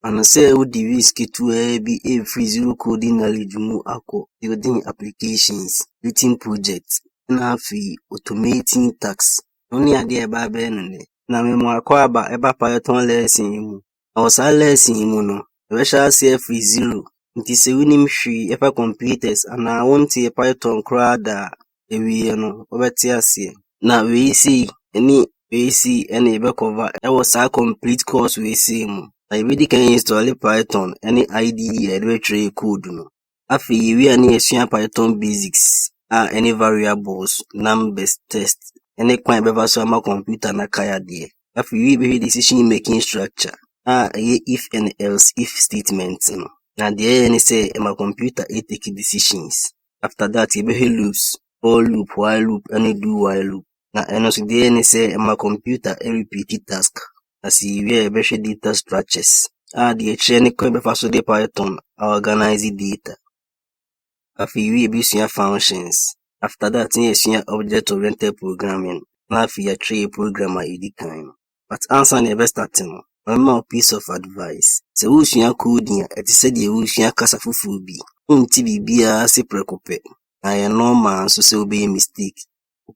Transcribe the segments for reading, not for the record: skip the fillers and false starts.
And say wodi risk to be a free zero coding knowledge mu akọ building applications, written projects, na free automating tasks. Only ade eba be no ne. Na me mo akọ aba eba Python lesson mu. Our lesson mu no, we shall say free zero. Nti se winim hwi efa computers ana wonte Python kra da ewie no, obeti ase. Na we see any ene ebe cover e was a complete course we see mu. I really can install Python any IDE arbitrary code no. Afi we ani esua Python basics any variables, numbers, tests, any kwan beba so ama computer na kaya de. Afi we be decision making structure if and else if statements no. Na the any say my computer take decisions. After that you be loops, for loop, while loop, any do while loop. Na eno so the any say my computer repeat task. As you wear better data structures. The training can be faster the Python organize the data. After you use your functions. After that, you object oriented programming. Now you trade programmer in kind. But answer never starting. One more piece of advice. So who's your coding at the said you wish your casafu be. Be a separate. I am normal so say be a mistake.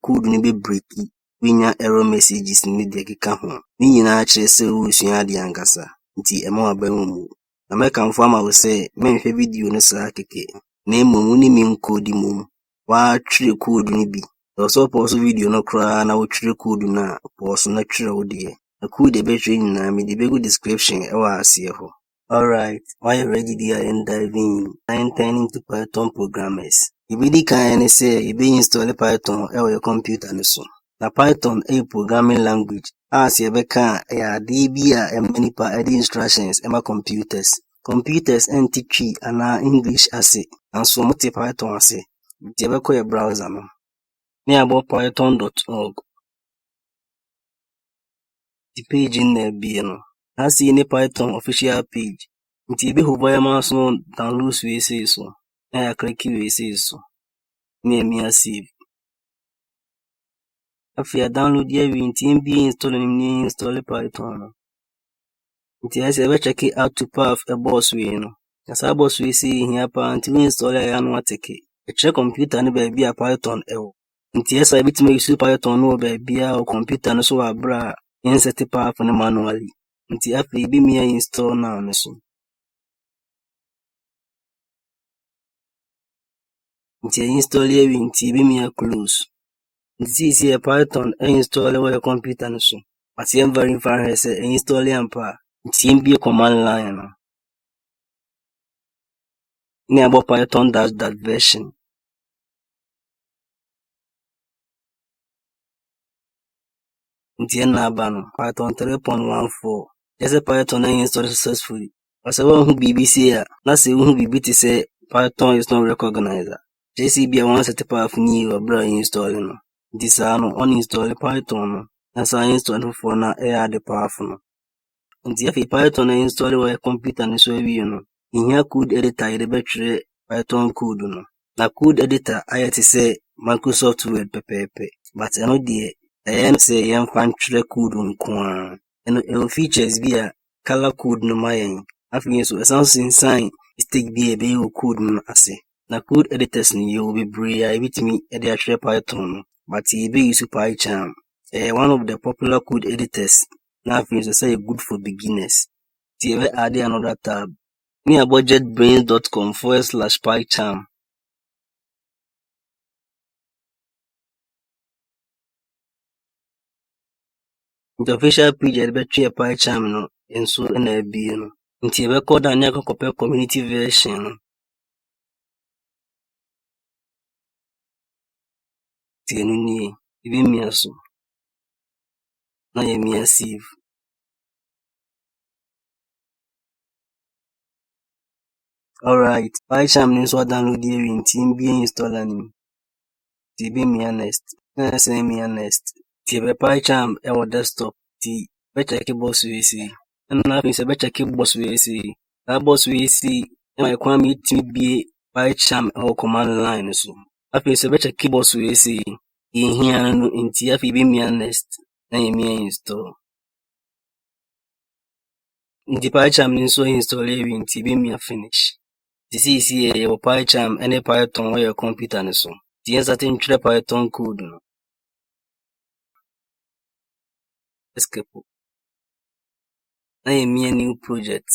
Couldn't be breaky. Winya error messages ni de keka ho. Ni nyina kire se wo sua de ankasa. Nti ema aba mu. Na meka mfama wo se menhwe video no saa keke. Na emu ni mi nkodi mu. Wa twire code ni bi. So pause video no kra na wo twire code na pause na twire wo de. Na code be twire nyina me de begu description e wa ase ho. Alright, why you ready there and diving into Python programmers? You really can say you be install Python on your computer and so. Na Python a programming language. As you beka ya DB and many instructions in my computers. Computers NT3 and English as it. And so much Python as it. You beko your browser no. Near about python.org. The page in there be no. I see any Python official page. Nti be hover mouse no download we say so. Na click we say so. Near me save. After you download the nti be install Python. Nti I say check it out to path a boss we no. As a boss we see here pa until we install ya no take it. Check computer no be a Python Nti yes I bit me use Python no be a computer no so abra insert path no manually. Nti after be me install now no so. Nti install here nti be me close. Nti see Python install your computer no so. But you verify say install ampa. Nti be command line no. Ni about Python that version. Nti na aba no Python 3.14. Just Python install successfully. As I want who BBC ya, na say who BBC say Python is not recognized. JCB one set up new or bra installing no. This no uninstall Python no. As I install for na add the powerful no. Nti if Python install your computer no so we no. In here code editor you betray Python code no. Na code editor I to say Microsoft Word pepepe. But I know the say yam fan twere code nko a features be a color code no mayen afin so esan sign mistake be a code no ase na code editors ni you be bria bitimi e dey share Python but e be use PyCharm one of the popular code editors na afin so say good for beginners ti we add another tab near budgetbrains.com/PyCharm. The official page at betray PyCharm no and so na be no. Nti record and copy community version no. Ti ni even me aso. Na ye me save. Alright, PyCharm ni so download here nti be install ani. Ti be me next. Na say me next. Ti be PyCharm e wo desktop ti be check box we see. Na fi se be check box we see. That box we see my kwame ti be PyCharm or command line so. Afi se be check box we see. In here no nti afi be me next. Na ye me install. The PyCharm nso install ewi nti be me finish. This is here your PyCharm any Python where your computer no so. The certain try Python code no. Escape. Na me a new project.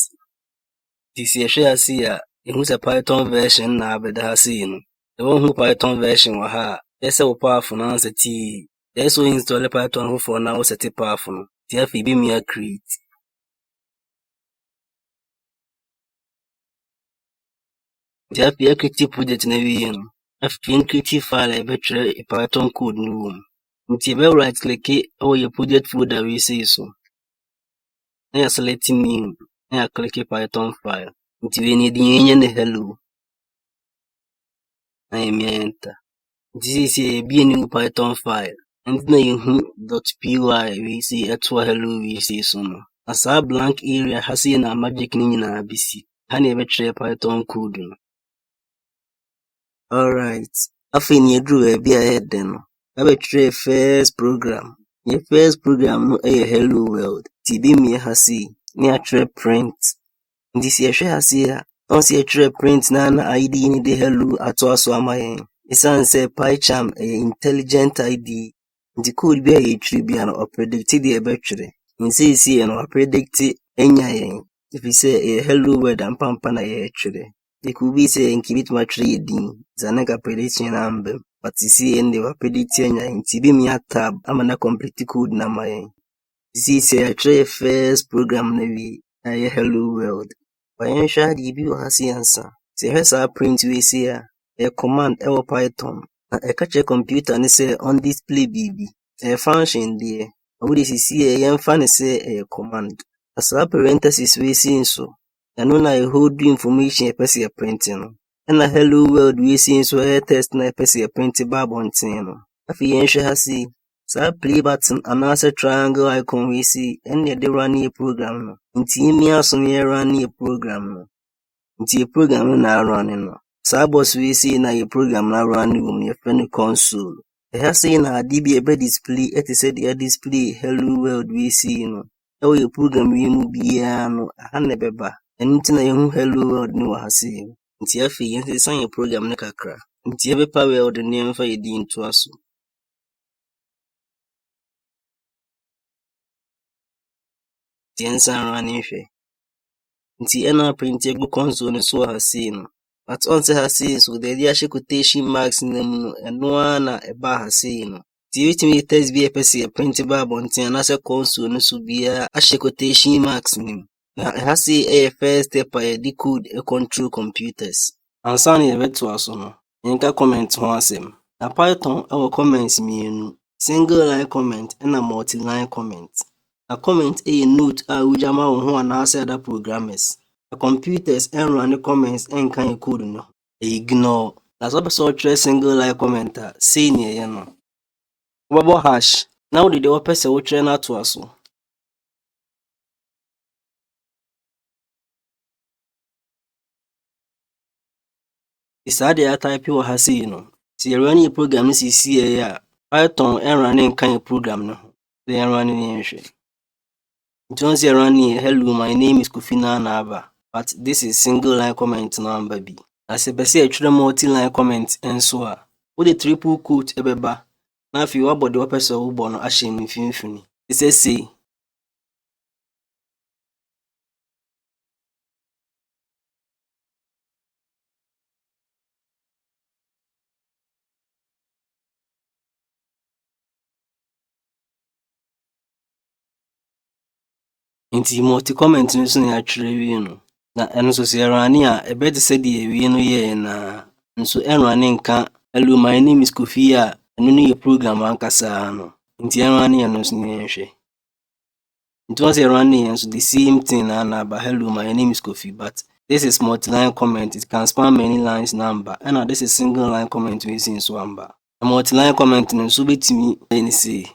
This year share see a who's a Python version na abeda see no. The one who Python version wa ha. Yes, a powerful now say T. Yes, so install Python who for now set powerful no. The be me a create. The creative project na we no. After creative file I betray a Python code no. Nti ebe right click or your project folder we say so. Na ya select new. Na ya click Python file. Nti we need yenye ne hello. Na ya enter. This is a be a new Python file. And na you .py we say etwa hello we say so no. As a blank area has na magic ni na bisi. Ha na ebe try Python code no. Alright. Afi ni edru e bi ahead no. Ebe try first program. Your first program no hello world. Tibi me hasi ni atre print. This year share hasi ya. On see atre print na ID ni de hello ato aso amayen. Isan say PyCharm intelligent ID. The code be a tribute and predict the ebetre. In say see and predict enya yen. If you say a hello world and pampana ye chere. It could be say in kibit ma trading. Zanega prediction ambem. But you see and they were predicting in TB me tab amana complete code na my. This is a try first program nevi a hello world. By share DB or hasi answer. Say has a print we see a command or Python. A catch a computer and say on display BB. A function there. What is see a young fan say a command. As a parenthesis we see so. And when I hold information a person printing. And a hello world we see so a test na person print bab on tin. Afi yenhwe hasi. Sa play button and answer triangle icon we see and they run a program no. Nti me aso me run a program no. Nti a program na run no. Sa boss we see na a program na run room your friend console. E hasi na DB ebe display it said the display hello world we see no. E a program we mu bia no ha beba. Nti na yehu hello world no hasi. Nti afi yense san your program ne kakra. Nti ebe pa world ne mfa yedi into aso. Tiensan running hwe. Nti ena print ego console no so hasi no. But on say hasi so the dia quotation marks no eno na eba hasi no. Ti witimi test be pese print ba bonten na say console no so bia a quotation marks nim. Na hasi a first step a decode a control computers. Ansa na yebeto aso no. Yenka comment ho asem. Na Python our comments mienu. Single line comment and a multi-line comment. A comment a note a ujama ho anase other programmers. A computers and run the comments and can code no. Ignore. That's what so try single line commenter. Say near no. Bubble hash. Now the person will train out to us. It's a day type you has seen no. See running a program is see a Python and running kind of program no. They are running in don't say running hello, my name is Kufina Naba, but this is single line comment number B. As a basi a multi-line comment and so on. With the triple quote ebeba. Now if you about the person who born ashame infinity. It says say. Inti multi comment nso na atwere wi no. Na eno so se rani a ebe de se de wi no ye na nso enrani nka hello my name is Kofi a eno no ye program ankasa no. Inti enrani eno so ne hwe. It was running and so the same thing and about hello my name is Kofi, but this is multi-line comment. It can span many lines number and this is single line comment we see in Swamba. A multi-line comment and so bit me any say.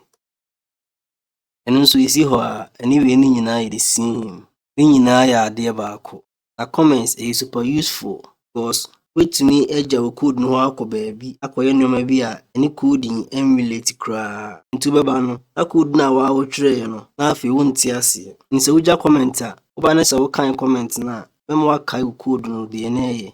And so you see her anyway ni nyina the same. Ni nyina ya ade baako. A comments is super useful because wait me eja we code no akọ baabi akoye nneoma bi a any coding emulate kra ntu beba no a code na wa wo twere no na afi wonti ase nse uja comment a woba ne sɛ wokan comment no a bɛma wakae wo code no deɛ na ɛyɛ.